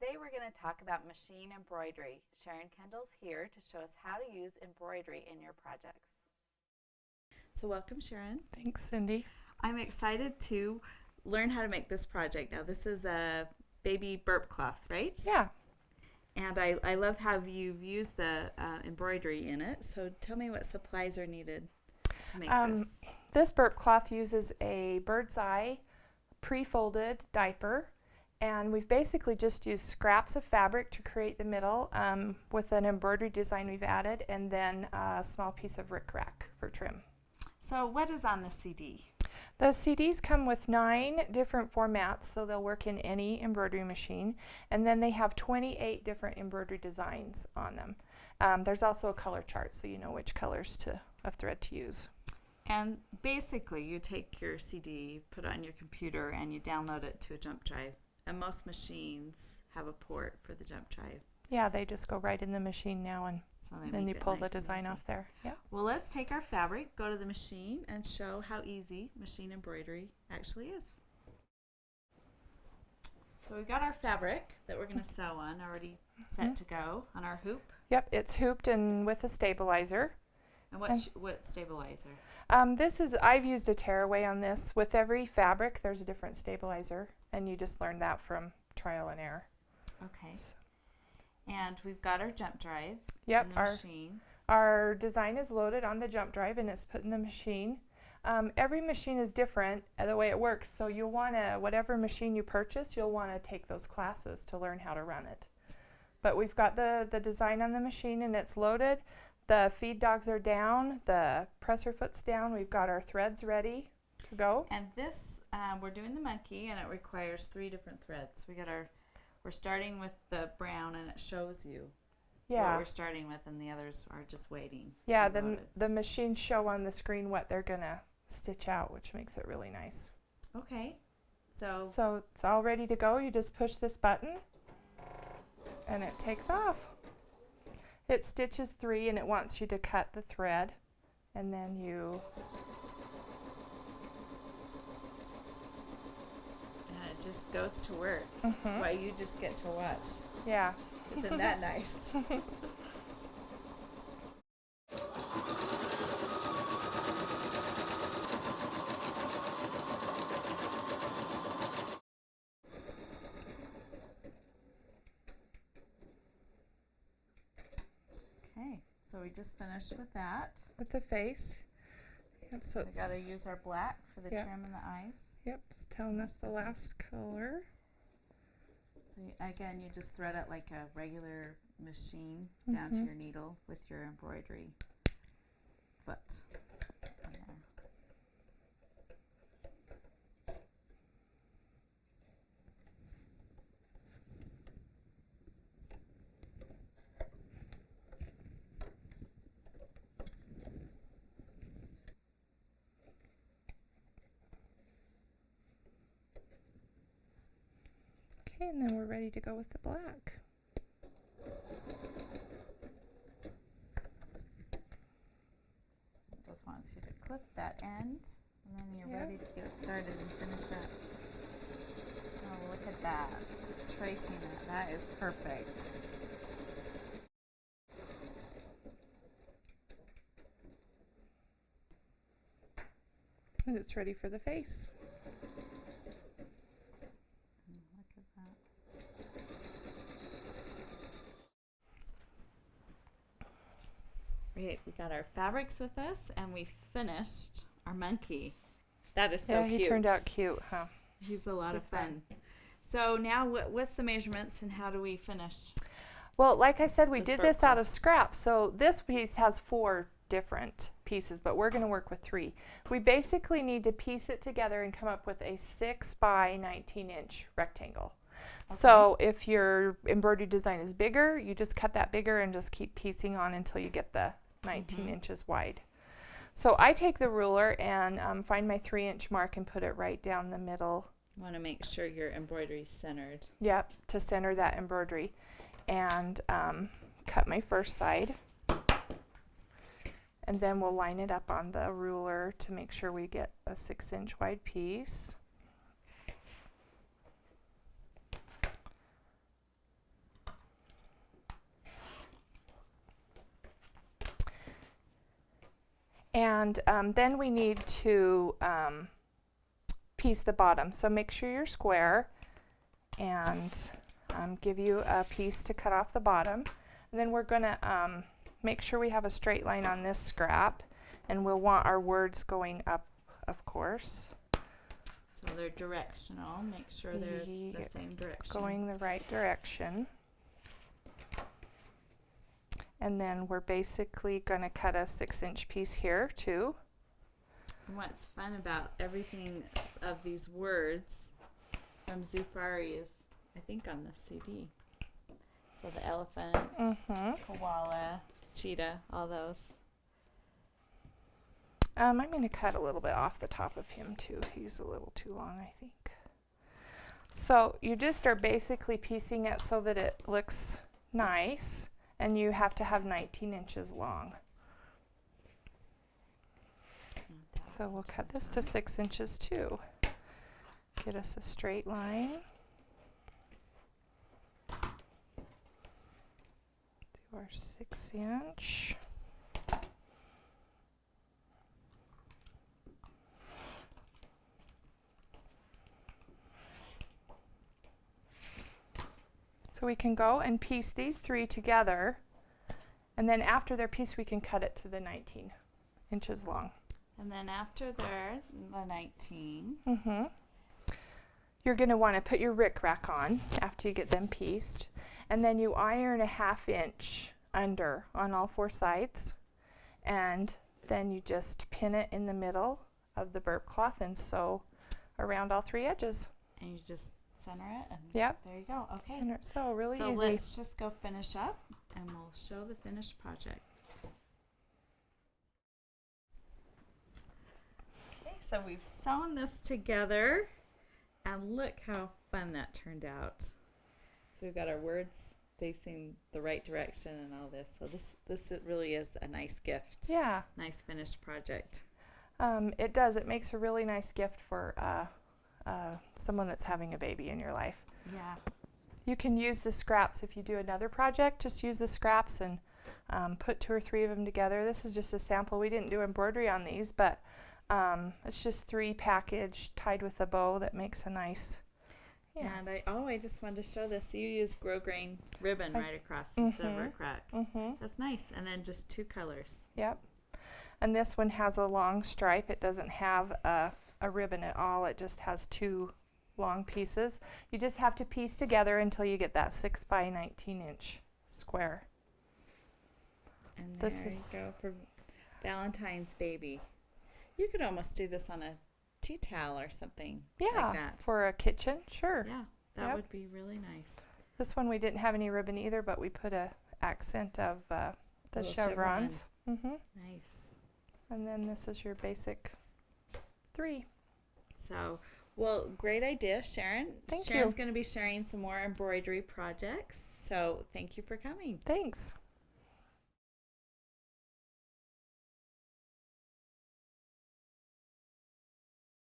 Today we're going to talk about machine embroidery. Sharon Kendall's here to show us how to use embroidery in your projects. So welcome, Sharon. Thanks, Cindy. I'm excited to learn how to make this project. Now this is a baby burp cloth, right? Yeah. And I love how you've used the embroidery in it. So tell me what supplies are needed to make this. This burp cloth uses a bird's eye pre-folded diaper, and we've basically just used scraps of fabric to create the middle with an embroidery design we've added, and then a small piece of rickrack for trim. So what is on the CD? The CDs come with 9 different formats, so they'll work in any embroidery machine, and then they have 28 different embroidery designs on them. There's also a color chart, so you know which colors of thread to use. And basically you take your CD, put it on your computer, and you download it to a jump drive. And most machines have a port for the jump drive. Yeah, they just go right in the machine now, and So then you pull nice the design off there. Yeah. Well, let's take our fabric, go to the machine, and show how easy machine embroidery actually is. So we've got our fabric that we're going to sew on already set to go on our hoop. Yep, it's hooped and with a stabilizer. And what stabilizer? I've used a tearaway on this. With every fabric, there's a different stabilizer, and you just learn that from trial and error. Okay. So. And we've got our jump drive in the machine. Our design is loaded on the jump drive, and it's put in the machine. Every machine is different the way it works, so you'll want to, whatever machine you purchase, you'll want to take those classes to learn how to run it. But we've got the design on the machine, and it's loaded. The feed dogs are down, the presser foot's down, we've got our threads ready to go. And this, we're doing the monkey, and it requires 3 different threads. We're starting with the brown, and it shows you what we're starting with, and the others are just waiting. Yeah, the machines show on the screen what they're gonna stitch out, which makes it really nice. Okay, so it's all ready to go. You just push this button, and it takes off. It stitches 3, and it wants you to cut the thread, and then you... And it just goes to work while you just get to watch. Yeah. Isn't that nice? Okay, so we just finished with that. With the face. Yep, so we got to use our black for the trim and the eyes. Yep, it's telling us the last color. So again, you just thread it like a regular machine down to your needle with your embroidery foot. Okay, and then we're ready to go with the black. It just wants you to clip that end, and then you're ready to get started and finish up. Oh, look at that. Tracing it. That is perfect. And it's ready for the face. Look at that. Great, we got our fabrics with us, and we finished our monkey. That is so cute. Yeah, he turned out cute, huh? He's a lot of fun. So now what's the measurements, and how do we finish? Well, like I said, we did this out of scraps. So this piece has 4 different pieces, but we're going to work with 3. We basically need to piece it together and come up with a 6 by 19-inch rectangle. Okay. So if your embroidery design is bigger, you just cut that bigger and just keep piecing on until you get the 19 inches wide. So I take the ruler and find my 3-inch mark and put it right down the middle. You want to make sure your embroidery is centered. Yep, to center that embroidery. And cut my first side. And then we'll line it up on the ruler to make sure we get a 6-inch wide piece. And then we need to piece the bottom. So make sure you're square and give you a piece to cut off the bottom. And then we're going to make sure we have a straight line on this scrap, and we'll want our words going up, of course. So they're directional. Make sure they're the same direction. Going the right direction. And then we're basically going to cut a 6-inch piece here too. And what's fun about everything of these words from Zufari is, I think, on the CD. So the elephant, koala, cheetah, all those. I'm going to cut a little bit off the top of him too. He's a little too long, I think. So you just are basically piecing it so that it looks nice, and you have to have 19 inches long. So we'll cut this to 6 inches too. Get us a straight line. Do our 6-inch. So we can go and piece these 3 together, and then after they're pieced we can cut it to the 19 inches long. And then after there's the 19. You're going to want to put your rickrack on after you get them pieced, and then you iron a 1/2 inch under on all 4 sides, and then you just pin it in the middle of the burp cloth and sew around all 3 edges. And you just center it, and yep, there you go. Okay. Center it. So really so easy. Let's just go finish up, and we'll show the finished project. Okay, so we've sewn this together, and look how fun that turned out. So we've got our words facing the right direction and all this. So this it really is a nice gift. Yeah. Nice finished project. It does. It makes a really nice gift for someone that's having a baby in your life. Yeah. You can use the scraps if you do another project. Just use the scraps and put 2 or 3 of them together. This is just a sample. We didn't do embroidery on these, but it's just 3 packaged tied with a bow that makes a nice. Yeah. And I just wanted to show this. You use grosgrain ribbon right across instead of rickrack. That's nice. And then just 2 colors. Yep. And this one has a long stripe. It doesn't have a ribbon at all. It just has 2 long pieces. You just have to piece together until you get that 6 by 19 inch square. And there you go for Valentine's baby. You could almost do this on a tea towel or something like that. For a kitchen, sure. Yeah, that would be really nice. This one we didn't have any ribbon either, but we put a accent of the chevrons. Nice. And then this is your basic 3. So, well, great idea, Sharon. Thank you. Sharon's going to be sharing some more embroidery projects. So, thank you for coming. Thanks.